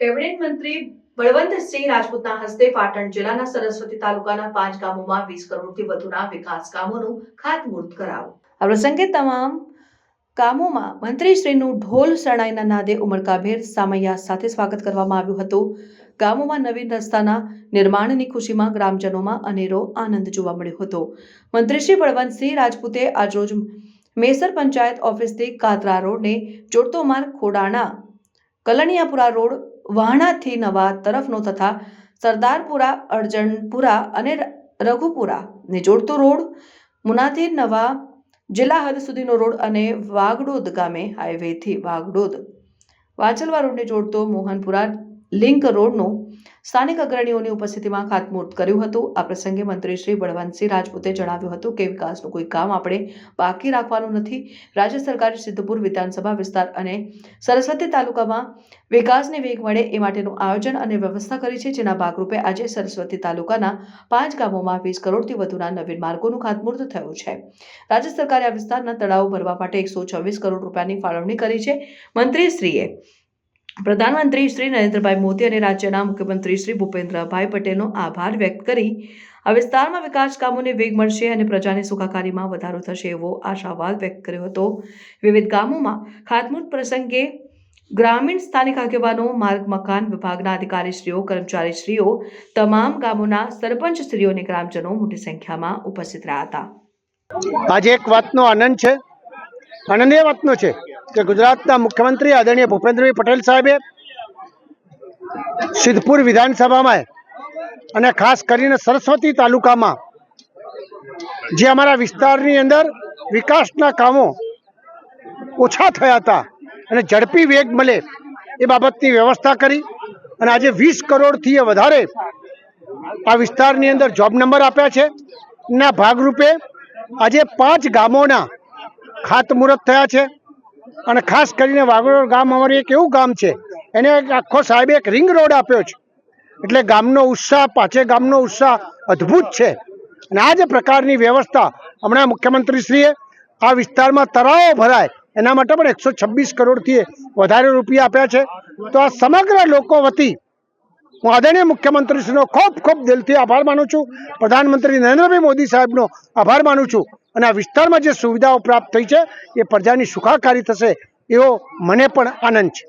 Cabinet મંત્રી બળવંતસિંહ રાજપૂતના હસ્તે પાટણ જિલ્લાના સરસ્વતી તાલુકાના 5 ગામોમાં 20 કરોડથી વધુના વિકાસ કામોનું ખાતમુહૂર્ત કરાયું। આ પ્રસંગે તમામ કામોમાં મંત્રીશ્રીનું ઢોલ શરણાઈના નાદે ઉમળકાભેર સામૈયા સાથે સ્વાગત કરવામાં આવ્યું હતું। ગામોમાં નવીન રસ્તાના નિર્માણની ખુશીમાં ગ્રામજનોમાં અનેરો આનંદ જોવા મળ્યો હતો। મંત્રીશ્રી બળવંતસિંહ રાજપૂતે આજરોજ મેસર પંચાયત ઓફિસથી કાતરા રોડને જોડતો માર્ગ ખોડાણા કલણિયાપુરા રોડ વાહણાથી નવા તરફનો તથા સરદારપુરા અરજણપુરા અને રઘુપુરા ને જોડતો રોડ મુનાથી નવા જિલ્લા હદ સુધીનો રોડ અને વાગડોદ ગામે હાઈવેથી વાગડોદ વાચલવા રોડને જોડતો મોહનપુરા લિંક રોડનો સ્થાનિક અગ્રણીઓની ઉપસ્થિતિમાં ખાતમુહૂર્ત કર્યું હતું। આ પ્રસંગે મંત્રી શ્રી બળવંતસિંહ રાજપૂતે જણાવ્યું હતું કે વિકાસનું કોઈ કામ આપણે બાકી રાખવાનું નથી। રાજ્ય સરકારે સિદ્ધપુર વિધાનસભા વિસ્તાર અને સરસ્વતી તાલુકામાં વિકાસને વેગ મળે એ માટેનું આયોજન અને વ્યવસ્થા કરી છે, જેના ભાગરૂપે આજે સરસ્વતી તાલુકાના 5 ગામોમાં 20 કરોડથી વધુના નવીન માર્ગોનું ખાતમુહૂર્ત થયું છે। રાજ્ય સરકારે આ વિસ્તારના તળાવો ભરવા માટે 126 કરોડ રૂપિયાની ફાળવણી કરી છે। મંત્રીશ્રીએ પ્રધાનમંત્રી શ્રી નરેન્દ્રભાઈ મોદી અને રાજ્યના મુખ્યમંત્રી શ્રી ભૂપેન્દ્રભાઈ પટેલનો આભાર વ્યક્ત કરી આ વિસ્તારમાં વિકાસ કામોને વેગ મળશે અને પ્રજાની સુખાકારીમાં વધારો થશે એવો આશાવાદ વ્યક્ત કર્યો હતો। વિવિધ ગામોમાં ખાતમુહૂર્ત પ્રસંગે ગ્રામીણ સ્થાનિક આગેવાનો, માર્ગ મકાન વિભાગના અધિકારીશ્રીઓ, કર્મચારીશ્રીઓ, તમામ ગામોના સરપંચશ્રીઓ અને ગ્રામજનો મોટી સંખ્યામાં ઉપસ્થિત રહ્યા હતા। આજે એક વાતનો આનંદ છે, આનંદ એ વાતનો છે કે ગુજરાતના મુખ્યમંત્રી આદરણીય ભૂપેન્દ્રભાઈ પટેલ સાહેબે સિદ્ધપુર વિધાનસભામાં અને ખાસ કરીને સરસ્વતી તાલુકામાં જે અમારા વિસ્તારની અંદર વિકાસના કામો ઓછા થયા હતા અને ઝડપી વેગ મળે એ બાબતની વ્યવસ્થા કરી અને આજે 20 કરોડથી વધારે આ વિસ્તારની અંદર જોબ નંબર આપ્યા છે। ના ભાગરૂપે આજે 5 ગામોના ખાતમુહૂર્ત થયા છે અને ખાસ કરીને વાગડોળ ગામ અમારું એક એવું ગામ છે, એને આખો સાહેબે એક રિંગ રોડ આપ્યો છે, એટલે ગામનો ઉત્સાહ, 5 ગામનો ઉત્સાહ અદ્ભુત છે। અને આ જ પ્રકારની વ્યવસ્થા હમણાં મુખ્યમંત્રીશ્રીએ આ વિસ્તારમાં તળાવો ભરાય એના માટે પણ 126 કરોડથી વધારે રૂપિયા આપ્યા છે। તો આ સમગ્ર લોકો વતી હું આદરણીય મુખ્યમંત્રીશ્રીનો ખૂબ ખૂબ દિલથી આભાર માનું છું, પ્રધાનમંત્રી નરેન્દ્રભાઈ મોદી સાહેબનો આભાર માનું છું અને આ વિસ્તારમાં જે સુવિધાઓ પ્રાપ્ત થઈ છે એ પ્રજાની સુખાકારી થશે એવો મને પણ આનંદ છે।